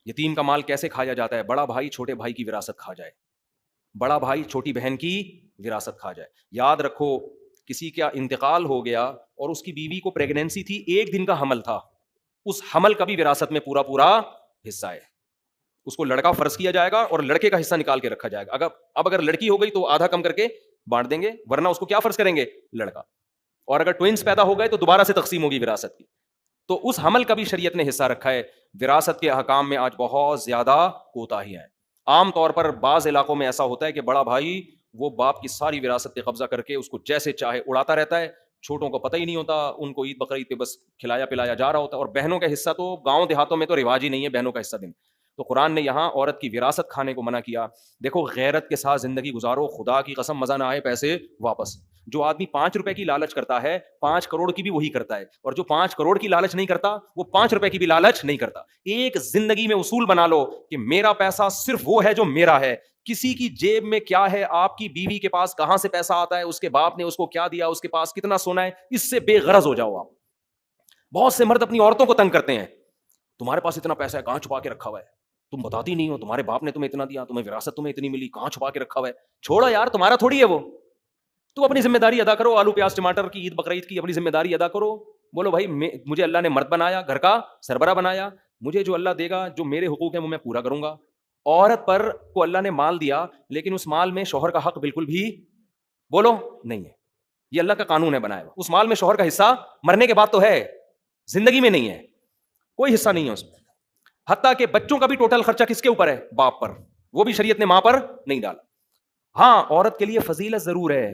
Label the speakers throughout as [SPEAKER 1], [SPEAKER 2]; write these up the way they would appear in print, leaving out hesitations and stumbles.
[SPEAKER 1] یتیم کا مال کیسے کھایا جاتا ہے؟ بڑا بھائی چھوٹے بھائی کی وراثت کھا جائے، بڑا بھائی چھوٹی بہن کی وراثت کھا جائے. یاد رکھو کسی کا انتقال ہو گیا اور اس کی بیوی کو پریگنینسی تھی، 1 دن کا حمل تھا، اس حمل کا بھی وراثت میں پورا پورا حصہ ہے. اس کو لڑکا فرض کیا جائے گا اور لڑکے کا حصہ نکال کے رکھا جائے گا. اگر لڑکی ہو گئی تو آدھا کم کر کے بانٹ دیں گے، ورنہ اس کو کیا فرض کریں گے؟ لڑکا. اور اگر ٹوئنس پیدا ہو گئے تو دوبارہ سے تقسیم ہوگی وراثت کی. تو اس حمل کا بھی شریعت نے حصہ رکھا ہے. وراثت کے احکام میں آج بہت زیادہ کوتاہیاں ہیں. عام طور پر بعض علاقوں میں ایسا ہوتا ہے کہ بڑا بھائی وہ باپ کی ساری وراثت پہ قبضہ کر کے اس کو جیسے چاہے اڑاتا رہتا ہے، چھوٹوں کو پتہ ہی نہیں ہوتا، ان کو عید بقرعید پہ بس کھلایا پلایا جا رہا ہوتا ہے. اور بہنوں کا حصہ تو گاؤں دیہاتوں میں تو رواج ہی نہیں ہے بہنوں کا حصہ دینا. تو قرآن نے یہاں عورت کی وراثت کھانے کو منع کیا. دیکھو غیرت کے ساتھ زندگی گزارو، خدا کی قسم مزہ نہ آئے پیسے واپس. جو آدمی 5 روپے کی لالچ کرتا ہے 5 کروڑ کی بھی وہی کرتا ہے، اور جو 5 کروڑ کی لالچ نہیں کرتا وہ 5 روپے کی بھی لالچ نہیں کرتا. ایک زندگی میں اصول بنا لو کہ میرا پیسہ صرف وہ ہے جو میرا ہے. کسی کی جیب میں کیا ہے، آپ کی بیوی کے پاس کہاں سے پیسہ آتا ہے، اس کے باپ نے اس کو کیا دیا، اس کے پاس کتنا سونا ہے، اس سے بے غرض ہو جاؤ آپ. بہت سے مرد اپنی عورتوں کو تنگ کرتے ہیں، تمہارے پاس اتنا پیسہ ہے کہاں چھپا کے رکھا ہوا ہے، تم بتاتی نہیں ہو، تمہارے باپ نے تمہیں اتنا دیا، تمہیں وراثت تمہیں اتنی ملی، کہاں چھپا کے رکھا ہوا ہے. چھوڑو یار، تمہارا تھوڑی ہے وہ. تو اپنی ذمہ داری ادا کرو، آلو پیاز ٹماٹر کی عید بقرعید کی اپنی ذمہ داری ادا کرو. بولو بھائی مجھے اللہ نے مرد بنایا، گھر کا سربراہ بنایا، مجھے جو اللہ دے گا، جو میرے حقوق ہیں وہ میں پورا کروں گا. عورت پر کو اللہ نے مال دیا لیکن اس مال میں شوہر کا حق بالکل بھی بولو نہیں ہے. یہ اللہ کا قانون ہے بنایا ہوا. اس مال میں شوہر کا حصہ مرنے کے بعد تو ہے، زندگی میں نہیں ہے، کوئی حصہ نہیں ہے اس میں. حتیٰ کہ بچوں کا بھی ٹوٹل خرچہ کس کے اوپر ہے؟ باپ پر. وہ بھی شریعت نے ماں پر نہیں ڈالا. ہاں عورت کے لیے فضیلت ضرور ہے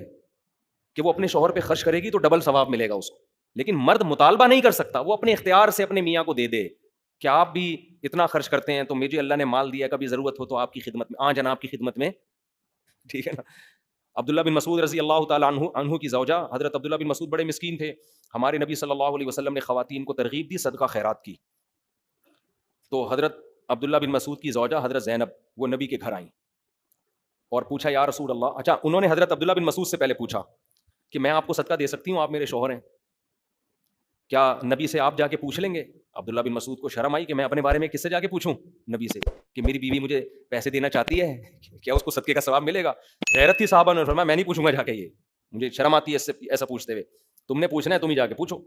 [SPEAKER 1] کہ وہ اپنے شوہر پہ خرچ کرے گی تو ڈبل ثواب ملے گا اس کو، لیکن مرد مطالبہ نہیں کر سکتا، وہ اپنے اختیار سے اپنے میاں کو دے دے کہ آپ بھی اتنا خرچ کرتے ہیں تو مجھے اللہ نے مال دیا، کبھی ضرورت ہو تو آپ کی خدمت میں جناب کی خدمت میں. ٹھیک ہے نا. عبداللہ بن مسعود رضی اللہ تعالیٰ عنہ کی زوجہ حضرت عبداللہ بن مسعود بڑے مسکین تھے. ہمارے نبی صلی اللہ علیہ وسلم نے خواتین کو ترغیب دی صدقہ خیرات کی. تو حضرت عبداللہ بن مسعود کی زوجہ حضرت زینب وہ نبی کے گھر آئیں اور پوچھا یا رسول اللہ. اچھا انہوں نے حضرت عبداللہ بن مسعود سے پہلے پوچھا کہ میں آپ کو صدقہ دے سکتی ہوں، آپ میرے شوہر ہیں، کیا نبی سے آپ جا کے پوچھ لیں گے؟ عبداللہ بن مسعود کو شرم آئی کہ میں اپنے بارے میں کس سے جا کے پوچھوں؟ نبی سے، کہ میری بیوی مجھے پیسے دینا چاہتی ہے، کیا اس کو صدقے کا ثواب ملے گا؟ غیرت تھی صحابہ نے فرمایا میں نہیں پوچھوں گا جا کے، یہ مجھے شرم آتی ہے اس سے ایسا پوچھتے ہوئے، تم نے پوچھنا ہے تم ہی جا کے پوچھو.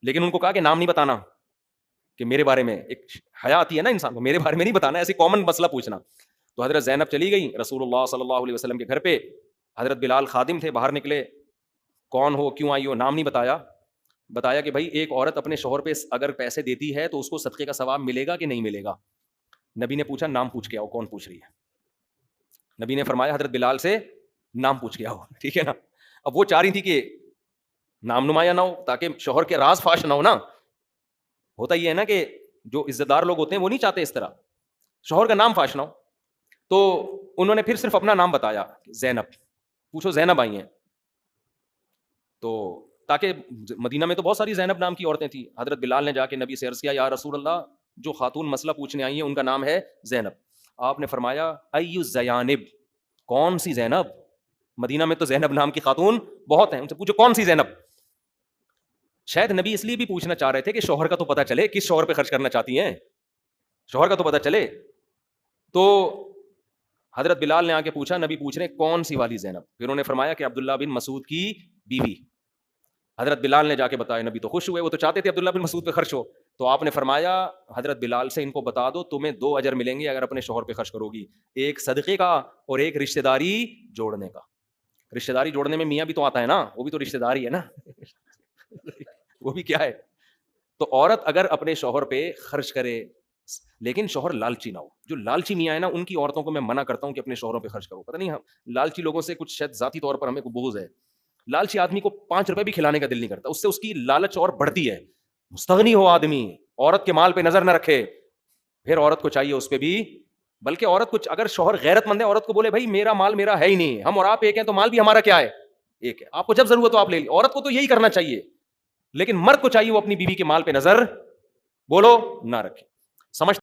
[SPEAKER 1] لیکن ان کو کہا کہ نام نہیں بتانا، کہ میرے بارے میں ایک حیا آتی ہے نا انسان کو، میرے بارے میں نہیں بتانا، ایسی کامن مسئلہ پوچھنا. تو حضرت زینب چلی گئی رسول اللہ صلی اللہ علیہ وسلم کے گھر پہ. حضرت بلال خادم تھے، باہر نکلے، کون ہو کیوں آئی ہو، نام نہیں بتایا کہ بھائی ایک عورت اپنے شوہر پہ اگر پیسے دیتی ہے تو اس کو صدقے کا ثواب ملے گا کہ نہیں ملے گا؟ نبی نے پوچھا نام پوچھ کے آؤ، کون پوچھ رہی ہے؟ نبی نے فرمایا حضرت بلال سے نام پوچھ کے آؤ. ٹھیک ہے نا. اب وہ چاہ رہی تھی کہ نام نمایاں نہ ہو تاکہ شوہر کے راز فاش نہ ہو نا. ہوتا یہ ہے نا کہ جو عزت دار لوگ ہوتے ہیں وہ نہیں چاہتے اس طرح شوہر کا نام فاش نہ ہو. تو انہوں نے پھر صرف اپنا نام بتایا، زینب. پوچھو زینب آئی ہیں تو، تاکہ مدینہ میں تو بہت ساری زینب نام کی عورتیں تھیں. حضرت بلال نے جا کے نبی سے عرض کیا یا رسول اللہ جو خاتون مسئلہ پوچھنے آئی ہیں ان کا نام ہے زینب. آپ نے فرمایا ایو زیانب، کون سی زینب؟ مدینہ میں تو زینب نام کی خاتون بہت ہیں، ان سے پوچھو کون سی زینب. شاید نبی اس لیے بھی پوچھنا چاہ رہے تھے کہ شوہر کا تو پتہ چلے کس شوہر پہ خرچ کرنا چاہتی ہیں، شوہر کا تو پتہ چلے. تو حضرت بلال نے آ کے پوچھا، نبی پوچھ رہے کون سی والی زینب؟ پھر انہوں نے فرمایا کہ عبداللہ بن مسعود کی بیوی. حضرت بلال نے جا کے بتایا، نبی تو خوش ہوئے، وہ تو چاہتے تھے عبداللہ بن مسعود پہ خرچ ہو. تو آپ نے فرمایا حضرت بلال سے ان کو بتا دو تمہیں 2 اجر ملیں گے اگر اپنے شوہر پہ خرچ کرو گی، ایک صدقے کا اور ایک رشتہ داری جوڑنے کا. رشتہ داری جوڑنے میں میاں بھی تو آتا ہے نا، وہ بھی تو رشتہ داری ہے نا وہ بھی کیا ہے. تو عورت اگر اپنے شوہر پہ خرچ کرے لیکن شوہر لالچی نہ ہو. جو لالچی میاں ہے نا ان کی عورتوں کو میں منع کرتا ہوں کہ اپنے شوہروں پہ خرچ کرو. پتہ نہیں ہم لالچی لوگوں سے کچھ شاید ذاتی طور پر ہمیں کوئی بغض ہے. لالچی آدمی کو 5 روپے بھی کھلانے کا دل نہیں کرتا، اس سے اس کی لالچ اور بڑھتی ہے. مستغنی ہو آدمی، عورت کے مال پہ نظر نہ رکھے. پھر عورت کو چاہیے اس پہ بھی، بلکہ عورت کو اگر شوہر غیرت مند ہے عورت کو بولے بھائی میرا مال میرا ہے ہی نہیں، ہم اور آپ ایک ہیں تو مال بھی ہمارا کیا ہے؟ ایک ہے. آپ کو جب ضرورت ہو آپ لے لی. عورت کو تو یہی کرنا چاہیے، لیکن مرد کو چاہیے وہ اپنی بیوی کے مال پہ نظر بولو نہ رکھے. سمجھ